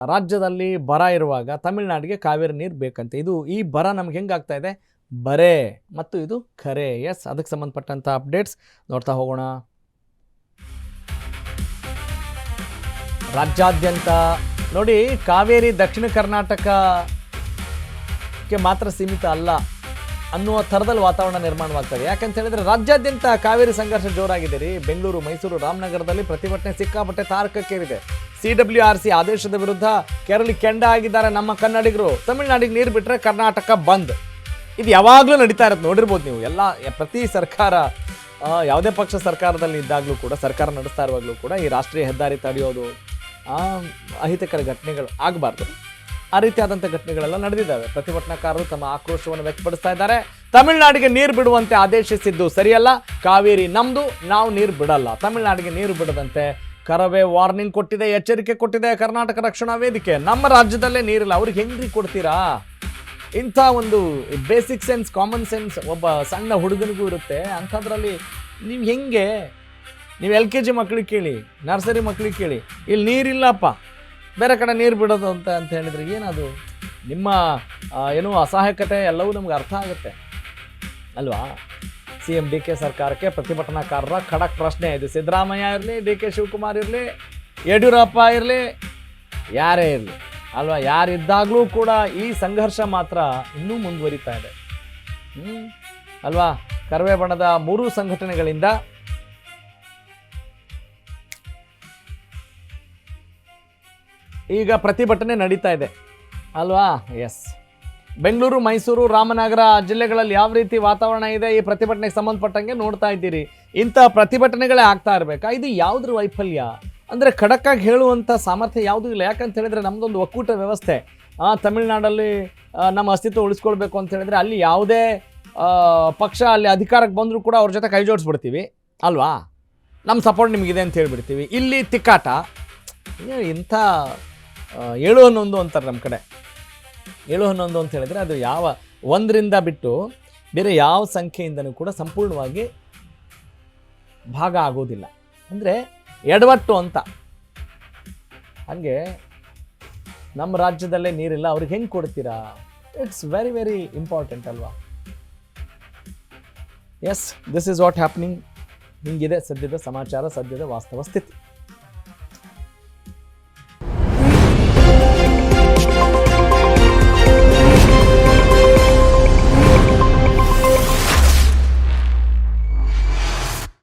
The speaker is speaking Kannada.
ರಾಜ್ಯದಲ್ಲಿ ಬರ ಇರುವಾಗ ತಮಿಳುನಾಡಿಗೆ ಕಾವೇರಿ ನೀರು ಬೇಕಂತೆ. ಈ ಬರ ನಮ್ಗೆ ಹೆಂಗಾಗ್ತಾ ಇದೆ? ಬರೇ ಮತ್ತು ಇದು ಖರೆ. ಎಸ್, ಅದಕ್ಕೆ ಸಂಬಂಧಪಟ್ಟಂಥ ಅಪ್ಡೇಟ್ಸ್ ನೋಡ್ತಾ ಹೋಗೋಣ. ರಾಜ್ಯಾದ್ಯಂತ ನೋಡಿ, ಕಾವೇರಿ ದಕ್ಷಿಣ ಕರ್ನಾಟಕಕ್ಕೆ ಮಾತ್ರ ಸೀಮಿತ ಅಲ್ಲ ಅನ್ನುವ ಥರದಲ್ಲಿ ವಾತಾವರಣ ನಿರ್ಮಾಣವಾಗ್ತದೆ. ಯಾಕಂತ ಹೇಳಿದ್ರೆ ರಾಜ್ಯಾದ್ಯಂತ ಕಾವೇರಿ ಸಂಘರ್ಷ ಜೋರಾಗಿದೆ ರೀ. ಬೆಂಗಳೂರು, ಮೈಸೂರು, ರಾಮನಗರದಲ್ಲಿ ಪ್ರತಿಭಟನೆ ಸಿಕ್ಕಾಪಟ್ಟೆ ತಾರಕಕ್ಕೇರಿದೆ. CWRC ಆದೇಶದ ವಿರುದ್ಧ ಕೆರಳಿ ಕೆಂಡ ಆಗಿದ್ದಾರೆ ನಮ್ಮ ಕನ್ನಡಿಗರು. ತಮಿಳುನಾಡಿಗೆ ನೀರು ಬಿಟ್ಟರೆ ಕರ್ನಾಟಕ ಬಂದ್. ಇದು ಯಾವಾಗಲೂ ನಡೀತಾ ಇರುತ್ತೆ, ನೋಡಿರ್ಬೋದು ನೀವು. ಪ್ರತಿ ಸರ್ಕಾರ, ಯಾವುದೇ ಪಕ್ಷ ಸರ್ಕಾರದಲ್ಲಿ ಇದ್ದಾಗಲೂ ಕೂಡ, ಸರ್ಕಾರ ನಡೆಸ್ತಾ ಇರುವಾಗಲೂ ಕೂಡ ಈ ರಾಷ್ಟ್ರೀಯ ಹೆದ್ದಾರಿ ತಡೆಯೋದು, ಅಹಿತಕರ ಘಟನೆಗಳು ಆಗಬಾರ್ದು, ಆ ರೀತಿಯಾದಂಥ ಘಟನೆಗಳೆಲ್ಲ ನಡೆದಿದ್ದಾವೆ. ಪ್ರತಿಭಟನಾಕಾರರು ತಮ್ಮ ಆಕ್ರೋಶವನ್ನು ವ್ಯಕ್ತಪಡಿಸ್ತಾ ಇದ್ದಾರೆ. ತಮಿಳುನಾಡಿಗೆ ನೀರು ಬಿಡುವಂತೆ ಆದೇಶಿಸಿದ್ದು ಸರಿಯಲ್ಲ, ಕಾವೇರಿ ನಮ್ದು, ನಾವು ನೀರು ಬಿಡಲ್ಲ. ತಮಿಳುನಾಡಿಗೆ ನೀರು ಬಿಡದಂತೆ ಕರವೇ ವಾರ್ನಿಂಗ್ ಕೊಟ್ಟಿದೆ, ಎಚ್ಚರಿಕೆ ಕೊಟ್ಟಿದೆ ಕರ್ನಾಟಕ ರಕ್ಷಣಾ ವೇದಿಕೆ. ನಮ್ಮ ರಾಜ್ಯದಲ್ಲೇ ನೀರಿಲ್ಲ, ಅವ್ರಿಗೆ ಹೆಂಗ್ರಿ ಕೊಡ್ತೀರಾ? ಇಂಥ ಒಂದು ಬೇಸಿಕ್ ಸೆನ್ಸ್, ಕಾಮನ್ ಸೆನ್ಸ್ ಒಬ್ಬ ಸಣ್ಣ ಹುಡುಗನಿಗೂ ಇರುತ್ತೆ. ಅಂಥದ್ರಲ್ಲಿ ನೀವು ಹೆಂಗೆ? ನೀವು LKG ಮಕ್ಳಿಗೆ ಕೇಳಿ, ನರ್ಸರಿ ಮಕ್ಳಿಗೆ ಕೇಳಿ, ಇಲ್ಲಿ ನೀರಿಲ್ಲಪ್ಪ, ಬೇರೆ ಕಡೆ ನೀರು ಬಿಡೋದು ಅಂತ ಹೇಳಿದ್ರೆ ಏನದು? ನಿಮ್ಮ ಏನೋ ಅಸಹಾಯಕತೆ ಎಲ್ಲವೂ ನಮ್ಗೆ ಅರ್ಥ ಆಗುತ್ತೆ ಅಲ್ವಾ? CM DK ಸರ್ಕಾರಕ್ಕೆ ಪ್ರತಿಭಟನಾಕಾರರ ಖಡಕ್ ಪ್ರಶ್ನೆ ಇದೆ. ಸಿದ್ದರಾಮಯ್ಯ ಇರಲಿ, DK ಶಿವಕುಮಾರ್ ಇರಲಿ, ಯಡಿಯೂರಪ್ಪ ಇರಲಿ, ಯಾರೇ ಇರಲಿ ಅಲ್ವಾ, ಯಾರಿದ್ದಾಗಲೂ ಕೂಡ ಈ ಸಂಘರ್ಷ ಮಾತ್ರ ಇನ್ನೂ ಮುಂದುವರಿತಾ ಇದೆ ಅಲ್ವಾ? ಕರವೇ ಬಣದ 3 ಸಂಘಟನೆಗಳಿಂದ ಈಗ ಪ್ರತಿಭಟನೆ ನಡೀತಾ ಇದೆ ಅಲ್ವಾ? ಎಸ್, ಬೆಂಗಳೂರು, ಮೈಸೂರು, ರಾಮನಗರ ಜಿಲ್ಲೆಗಳಲ್ಲಿ ಯಾವ ರೀತಿ ವಾತಾವರಣ ಇದೆ ಈ ಪ್ರತಿಭಟನೆಗೆ ಸಂಬಂಧಪಟ್ಟಂಗೆ ನೋಡ್ತಾ ಇದ್ದೀರಿ. ಇಂಥ ಪ್ರತಿಭಟನೆಗಳೇ ಆಗ್ತಾ ಇರಬೇಕಾ? ಇದು ಯಾವುದ್ರ ವೈಫಲ್ಯ ಅಂದರೆ ಖಡಕ್ಕಾಗಿ ಹೇಳುವಂಥ ಸಾಮರ್ಥ್ಯ ಯಾವುದೂ ಇಲ್ಲ. ಯಾಕಂತ ಹೇಳಿದ್ರೆ ನಮ್ಮದೊಂದು ಒಕ್ಕೂಟ ವ್ಯವಸ್ಥೆ. ತಮಿಳುನಾಡಲ್ಲಿ ನಮ್ಮ ಅಸ್ತಿತ್ವ ಉಳಿಸ್ಕೊಳ್ಬೇಕು ಅಂತ ಹೇಳಿದ್ರೆ ಅಲ್ಲಿ ಯಾವುದೇ ಪಕ್ಷ ಅಲ್ಲಿ ಅಧಿಕಾರಕ್ಕೆ ಬಂದರೂ ಕೂಡ ಅವ್ರ ಜೊತೆ ಕೈ ಜೋಡಿಸ್ಬಿಡ್ತೀವಿ ಅಲ್ವಾ? ನಮ್ಮ ಸಪೋರ್ಟ್ ನಿಮಗಿದೆ ಅಂತ ಹೇಳ್ಬಿಡ್ತೀವಿ. ಇಲ್ಲಿ ತಿಕ್ಕಾಟ, ಇಂಥ 7-11 ಅಂತಾರೆ ನಮ್ಮ ಕಡೆ. 7-11 ಅಂತ ಹೇಳಿದ್ರೆ ಅದು ಯಾವ 1ರಿಂದ ಬಿಟ್ಟು ಬೇರೆ ಯಾವ ಸಂಖ್ಯೆಯಿಂದನೂ ಕೂಡ ಸಂಪೂರ್ಣವಾಗಿ ಭಾಗ ಆಗೋದಿಲ್ಲ. ಅಂದರೆ ಎಡವಟ್ಟು ಅಂತ. ಹಾಗೆ ನಮ್ಮ ರಾಜ್ಯದಲ್ಲೇ ನೀರಿಲ್ಲ, ಅವ್ರಿಗೆ ಹೆಂಗೆ ಕೊಡ್ತೀರಾ? ಇಟ್ಸ್ ವೆರಿ ವೆರಿ ಇಂಪಾರ್ಟೆಂಟ್ ಅಲ್ವಾ? Yes, this is what happening. ಹಿಂಗಿದೆ ಸದ್ಯದ ಸಮಾಚಾರ, ಸದ್ಯದ ವಾಸ್ತವ ಸ್ಥಿತಿ.